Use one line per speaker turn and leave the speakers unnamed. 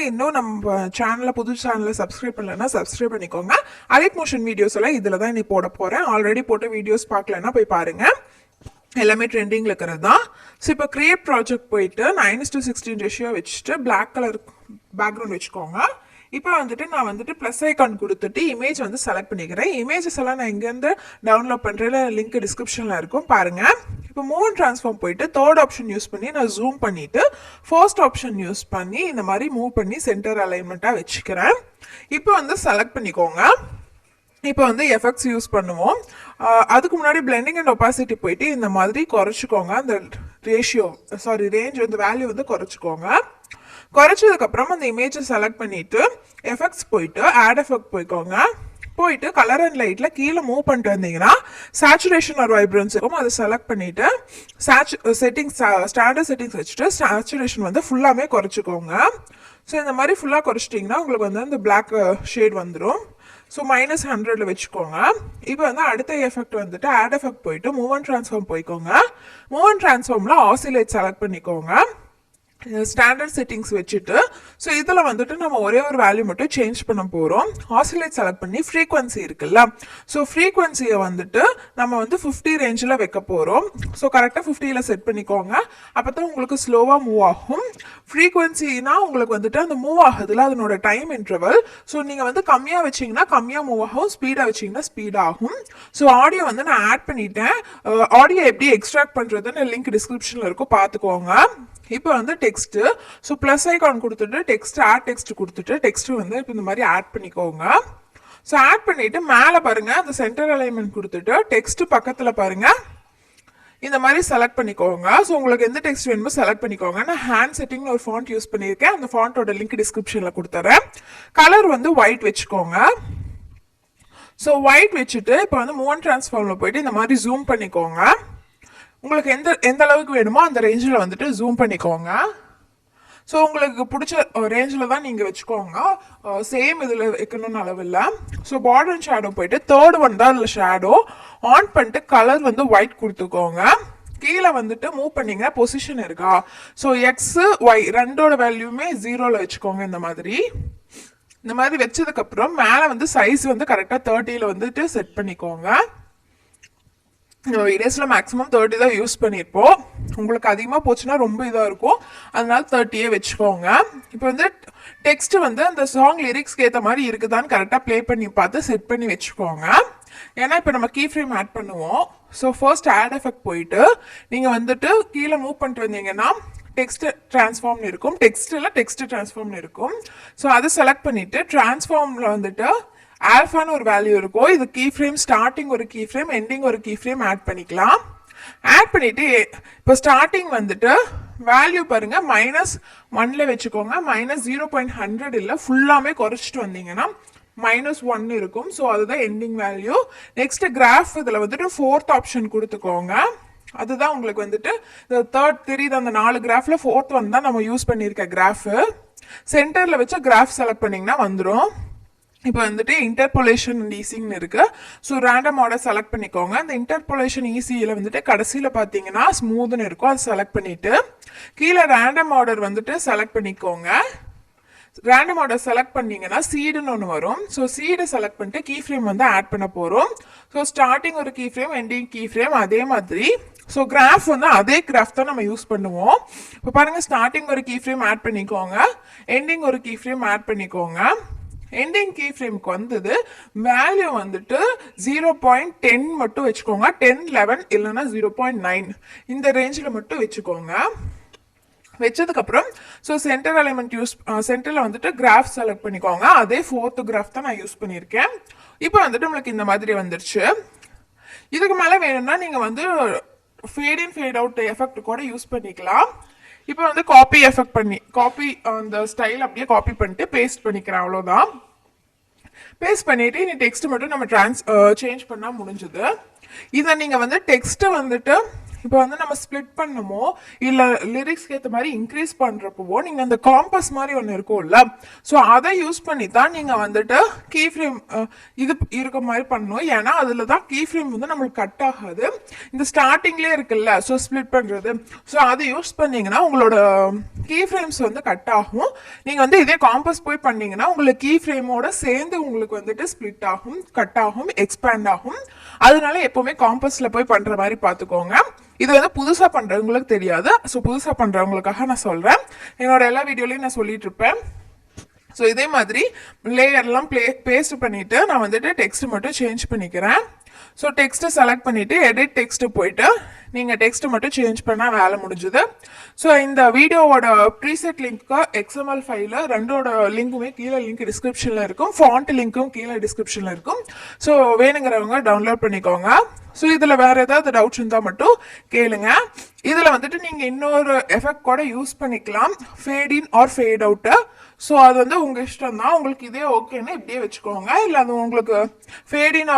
இன்னும் நம்ம சேனலை புது சேனலை சப்ஸ்கிரைப் பண்ணலன்னா சப்ஸ்கிரைப் பண்ணிக்கோங்க. அலைட் மோஷன் வீடியோஸ் எல்லாம் இதில் தான் நீ போட போகிறேன். ஆல்ரெடி போட்ட வீடியோஸ் பார்க்கலன்னா போய் பாருங்க, எல்லாமே ட்ரெண்டிங்கில் இருக்கிறது தான். ஸோ இப்போ கிரியேட் ப்ராஜெக்ட் போயிட்டு 9:16 ரேஷியோ வச்சுட்டு பிளாக் கலர் பேக்ரவுண்ட் வச்சுக்கோங்க. இப்போ வந்துட்டு நான் வந்துட்டு ப்ளஸ் ஐக்கான் கொடுத்துட்டு இமேஜ் வந்து செலக்ட் பண்ணிக்கிறேன். இமேஜஸ் எல்லாம் நான் எங்கேருந்து டவுன்லோட் பண்ணுறேன், லிங்க் டிஸ்கிரிப்ஷனில் இருக்கும் பாருங்கள். இப்போ மூவ் அண்ட் ட்ரான்ஸ்ஃபார்ம் போயிட்டு தேர்ட் ஆப்ஷன் யூஸ் பண்ணி நான் ஜூம் பண்ணிவிட்டு ஃபர்ஸ்ட் ஆப்ஷன் யூஸ் பண்ணி இந்த மாதிரி மூவ் பண்ணி சென்டர் அலைன்மெண்ட்டாக வச்சுக்கிறேன். இப்போ வந்து செலக்ட் பண்ணிக்கோங்க. இப்போ வந்து எஃபெக்ட்ஸ் யூஸ் பண்ணுவோம். அதுக்கு முன்னாடி பிளெண்டிங் அண்ட் ஒப்பாசிட்டி போயிட்டு இந்த மாதிரி குறைச்சிக்கோங்க. அந்த ரேஞ்ச் வந்து வேல்யூ வந்து குறைச்சிக்கோங்க. குறைச்சதுக்கப்புறம் அந்த இமேஜை செலக்ட் பண்ணிவிட்டு எஃபெக்ட்ஸ் போயிட்டு ஆட் எஃபெக்ட் போய்க்கோங்க. போயிட்டு கலர் அண்ட் லைட்டில் கீழே மூவ் பண்ணிட்டு வந்தீங்கன்னா சேச்சுரேஷன் ஒரு வைப்ரன்ஸ் இருக்கும். அதை செலக்ட் பண்ணிவிட்டு ஸ்டாண்டர்ட் செட்டிங்ஸ் வச்சுட்டு சேச்சுரேஷன் வந்து ஃபுல்லாமே குறைச்சிக்கோங்க. ஸோ இந்த மாதிரி ஃபுல்லாக குறைச்சிட்டிங்கன்னா உங்களுக்கு வந்து அந்த பிளாக் ஷேட் வந்துடும். ஸோ -100 வச்சுக்கோங்க. இப்போ வந்து அடுத்த எஃபெக்ட் வந்துட்டு ஆட் எஃபெக்ட் போயிட்டு மூவ் அண்ட் ட்ரான்ஸ்ஃபார்ம் போய்க்கோங்க. மூவ் அண்ட் ட்ரான்ஸ்ஃபார்மில் ஆசிலேட் செலக்ட் பண்ணிக்கோங்க. ஸ்டாண்டர்ட் செட்டிங்ஸ் வச்சுட்டு ஸோ இதில் வந்துட்டு நம்ம ஒரே ஒரு வேல்யூ மட்டும் சேஞ்ச் பண்ண போகிறோம். ஆசிலேட் செலக்ட் பண்ணி ஃப்ரீக்வன்சி இருக்குல்ல, ஸோ ஃப்ரீக்வன்சியை வந்துட்டு நம்ம வந்து 50 ரேஞ்சில் வைக்க போகிறோம். ஸோ கரெக்டாக 50ல் செட் பண்ணிக்கோங்க. அப்போ தான் உங்களுக்கு ஸ்லோவாக மூவ் ஆகும். ஃப்ரீக்வன்சினா உங்களுக்கு வந்துட்டு அந்த மூவ் ஆகுதுல அதனோட டைம் இன்டர்வல். ஸோ நீங்கள் வந்து கம்மியாக வச்சிங்கன்னா கம்மியாக மூவ் ஆகும், ஸ்பீடாக வச்சிங்கன்னா ஸ்பீடாகும். ஸோ ஆடியோ வந்து நான் ஆட் பண்ணிட்டேன். ஆடியோ எப்படி எக்ஸ்ட்ராக்ட் பண்ணுறதுன்னு லிங்க் டிஸ்கிரிப்ஷனில் இருக்கும், பார்த்துக்கோங்க. இப்போ வந்து டெக்ஸ்ட்டு, ஸோ ப்ளஸ் ஐக்கான் கொடுத்துட்டு டெக்ஸ்ட் ஆட் டெக்ஸ்ட் கொடுத்துட்டு டெக்ஸ்ட்டு வந்து இப்போ இந்த மாதிரி ஆட் பண்ணிக்கோங்க. ஸோ ஆட் பண்ணிவிட்டு மேலே பாருங்கள் அந்த சென்டர் அலைன்மெண்ட் கொடுத்துட்டு டெக்ஸ்ட் பக்கத்தில் பாருங்கள் இந்த மாதிரி செலக்ட் பண்ணிக்கோங்க. ஸோ உங்களுக்கு எந்த டெக்ஸ்ட் வேணுமோ செலக்ட் பண்ணிக்கோங்க. நான் ஹேண்ட் செட்டிங்னு ஒரு ஃபாண்ட் யூஸ் பண்ணியிருக்கேன். அந்த ஃபாண்ட்டோட லிங்க் டிஸ்கிரிப்ஷனில் கொடுத்துறேன். கலர் வந்து ஒயிட் வச்சுக்கோங்க. ஸோ ஒயிட் வச்சுட்டு இப்போ வந்து மூவ் அண்ட் ட்ரான்ஸ்ஃபார்மில் போயிட்டு இந்த மாதிரி ஜூம் பண்ணிக்கோங்க. உங்களுக்கு எந்த அளவுக்கு வேணுமோ அந்த ரேஞ்சில் வந்துட்டு ஜூம் பண்ணிக்கோங்க. ஸோ உங்களுக்கு பிடிச்ச ரேஞ்சில் தான் நீங்கள் வச்சுக்கோங்க. சேம் இதில் வைக்கணும்னு அளவு இல்லை. ஸோ பார்டர் அண்ட் ஷேடோ போயிட்டு தேர்ட் ஒன் தான் அதில் ஷேடோ ஆன் பண்ணிட்டு கலர் வந்து ஒயிட் கொடுத்துக்கோங்க. கீழே வந்துட்டு மூவ் பண்ணிங்கன்னா பொசிஷன் இருக்கா, ஸோ எக்ஸு ஒய் ரெண்டோட வேல்யூமே 0ல் வச்சுக்கோங்க. இந்த மாதிரி வச்சதுக்கப்புறம் மேலே வந்து சைஸ் வந்து கரெக்டாக 30ல் வந்துட்டு செட் பண்ணிக்கோங்க. வீடியோஸில் மேக்ஸிமம் 30 தான் யூஸ் பண்ணியிருப்போம். உங்களுக்கு அதிகமாக போச்சுன்னா ரொம்ப இதாக இருக்கும், அதனால 30 வச்சுக்கோங்க. இப்போ வந்து டெக்ஸ்ட் வந்து அந்த சாங் லிரிக்ஸ்க்கு ஏற்ற மாதிரி இருக்குதான்னு கரெக்டாக ப்ளே பண்ணி பார்த்து செட் பண்ணி வச்சுக்கோங்க. ஏன்னா இப்போ நம்ம கீ ஃப்ரேம் ஆட் பண்ணுவோம். ஸோ ஃபர்ஸ்ட் ஆட் எஃபெக்ட் போயிட்டு நீங்கள் வந்துட்டு கீழே மூவ் பண்ணிட்டு வந்தீங்கன்னா டெக்ஸ்ட் டிரான்ஸ்ஃபார்ம்னு இருக்கும், டெக்ஸ்ட் டிரான்ஸ்ஃபார்ம்னு இருக்கும். ஸோ அதை செலக்ட் பண்ணிவிட்டு டிரான்ஸ்ஃபார்மில் வந்துட்டு ஆல்ஃபான்னு ஒரு வேல்யூ இருக்கும். இது கீ ஃப்ரேம், ஸ்டார்டிங் ஒரு கீ ஃப்ரேம், எண்டிங் ஒரு கீ ஃப்ரேம் ஆட் பண்ணிக்கலாம். ஆட் பண்ணிவிட்டு இப்போ ஸ்டார்டிங் வந்துட்டு வேல்யூ பாருங்கள் -1ல் வச்சுக்கோங்க. -0.100 இல்லை, ஃபுல்லாமே குறைச்சிட்டு வந்தீங்கன்னா -1 இருக்கும். ஸோ அதுதான் எண்டிங் வேல்யூ. நெக்ஸ்ட் கிராஃப் இதில் வந்துட்டு 4th ஆப்ஷன் கொடுத்துக்கோங்க. அதுதான் உங்களுக்கு வந்துட்டு தேர்ட் தெரியுது அந்த 4 கிராஃபில் 4th ஒன் தான் நம்ம யூஸ் பண்ணியிருக்க கிராஃபு. சென்டரில் வச்சு கிராஃப் செலக்ட் பண்ணிங்கன்னா வந்துடும். இப்போ வந்துட்டு இன்டர்போலேஷன் அண்ட் ஈஸின்னு இருக்குது. ஸோ ரேண்டம் ஆர்டர் செலக்ட் பண்ணிக்கோங்க. அந்த இன்டர்போலேஷன் ஈஸியில் வந்துட்டு கடைசியில் பார்த்தீங்கன்னா ஸ்மூத்னு இருக்கும், அதை செலக்ட் பண்ணிவிட்டு கீழே ரேண்டம் ஆர்டர் வந்துட்டு செலக்ட் பண்ணிக்கோங்க. ரேண்டம் ஆர்டர் செலக்ட் பண்ணிங்கன்னா சீடுன்னு ஒன்று வரும். ஸோ சீடை செலக்ட் பண்ணிட்டு கீ ஃப்ரேம் வந்து ஆட் பண்ண போகிறோம். ஸோ ஸ்டார்டிங் ஒரு key frame, ending key frame அதே மாதிரி. ஸோ கிராஃப் வந்து அதே கிராஃப் தான் நம்ம யூஸ் பண்ணுவோம். இப்போ பாருங்கள், ஸ்டார்டிங் ஒரு கீ ஃப்ரேம் ஆட் பண்ணிக்கோங்க, எண்டிங் ஒரு கீ ஃப்ரேம் ஆட் பண்ணிக்கோங்க. எண்டிங் கீ ஃப்ரேம்க்கு வந்தது வேல்யூ வந்துட்டு 0.10 மட்டும் வச்சுக்கோங்க. 10, 11 இல்லைன்னா 0.9 இந்த ரேஞ்சில் மட்டும் வச்சுக்கோங்க. வச்சதுக்கப்புறம் ஸோ சென்டர் அலைன்மெண்ட் சென்டரில் வந்துட்டு கிராஃப் செலக்ட் பண்ணிக்கோங்க. அதே 4th கிராஃப் தான் நான் யூஸ் பண்ணியிருக்கேன். இப்போ வந்துட்டு நம்மளுக்கு இந்த மாதிரி வந்துருச்சு. இதுக்கு மேலே வேணும்னா நீங்கள் வந்து ஃபேட் இன் ஃபேட் அவுட் எஃபெக்ட் கூட யூஸ் பண்ணிக்கலாம். இப்போ வந்து காப்பி எஃபெக்ட் அந்த ஸ்டைல் அப்படியே காப்பி பண்ணிட்டு பேஸ்ட் பண்ணிக்கிறேன், அவ்வளோதான். பேஸ்ட் பண்ணிவிட்டு இந்த டெக்ஸ்ட் மட்டும் நம்ம சேஞ்ச் பண்ணால் முடிஞ்சுது. இதை நீங்கள் வந்து டெக்ஸ்ட்டை வந்துட்டு இப்போ வந்து நம்ம ஸ்ப்ளிட் பண்ணமோ இல்லை லிரிக்ஸ்க்கு ஏற்ற மாதிரி இன்க்ரீஸ் பண்ணுறப்போ நீங்கள் அந்த காம்பஸ் மாதிரி ஒன்று இருக்கும்ல, ஸோ அதை யூஸ் பண்ணி தான் நீங்கள் வந்துட்டு கீ ஃப்ரேம் இது இருக்க மாதிரி பண்ணணும். ஏன்னா அதில் தான் கீ ஃப்ரேம் வந்து நம்மளுக்கு கட் ஆகாது. இந்த ஸ்டார்டிங்லேயே இருக்குல்ல, ஸோ ஸ்ப்ளிட் பண்ணுறது, ஸோ அதை யூஸ் பண்ணீங்கன்னா உங்களோட கீ ஃப்ரேம்ஸ் வந்து கட் ஆகும். நீங்கள் வந்து இதே காம்பஸ் போய் பண்ணீங்கன்னா உங்களுக்கு கீ ஃப்ரேமோட சேர்ந்து உங்களுக்கு வந்துட்டு ஸ்ப்ளிட் ஆகும், கட் ஆகும், எக்ஸ்பேண்ட் ஆகும். அதனால எப்பவுமே காம்பஸ்ல போய் பண்ற மாதிரி பார்த்துக்கோங்க. இது வந்து புதுசா பண்றவங்களுக்கு தெரியாது, ஸோ புதுசா பண்றவங்களுக்காக நான் சொல்றேன். என்னோட எல்லா வீடியோலையும் நான் சொல்லிட்டு இருப்பேன். ஸோ இதே மாதிரி லேயர்லாம் பேஸ்ட் பண்ணிட்டு நான் வந்துட்டு டெக்ஸ்ட் மட்டும் சேஞ்ச் பண்ணிக்கிறேன். ஸோ டெக்ஸ்ட்டை செலக்ட் பண்ணிட்டு எடிட் டெக்ஸ்ட் போயிட்டு நீங்கள் டெக்ஸ்ட் மட்டும் சேஞ்ச் பண்ணால் வேலை முடிஞ்சுது. ஸோ இந்த வீடியோவோட ப்ரீசெட் லிங்க்கு எக்ஸ்எம்எல் ஃபைல ரெண்டோட லிங்க்குமே கீழே லிங்க் டிஸ்கிரிப்ஷனில் இருக்கும், ஃபாண்ட் லிங்க்கும் கீழே டிஸ்கிரிப்ஷனில் இருக்கும். ஸோ வேணுங்கிறவங்க டவுன்லோட் பண்ணிக்கோங்க. ஸோ இதில் வேறு ஏதாவது டவுட்ஸ் இருந்தால் மட்டும் கேளுங்க. இதில் வந்துட்டு நீங்கள் இன்னொரு எஃபெக்ட் கூட யூஸ் பண்ணிக்கலாம், ஃபேட் இன் ஆர் ஃபேட் அவுட்டு. ஸோ அது வந்து உங்கள் இஷ்டம் தான். உங்களுக்கு இதே ஓகேன்னா இப்படியே வச்சுக்கோங்க, இல்லை அது உங்களுக்கு ஃபேட் இன்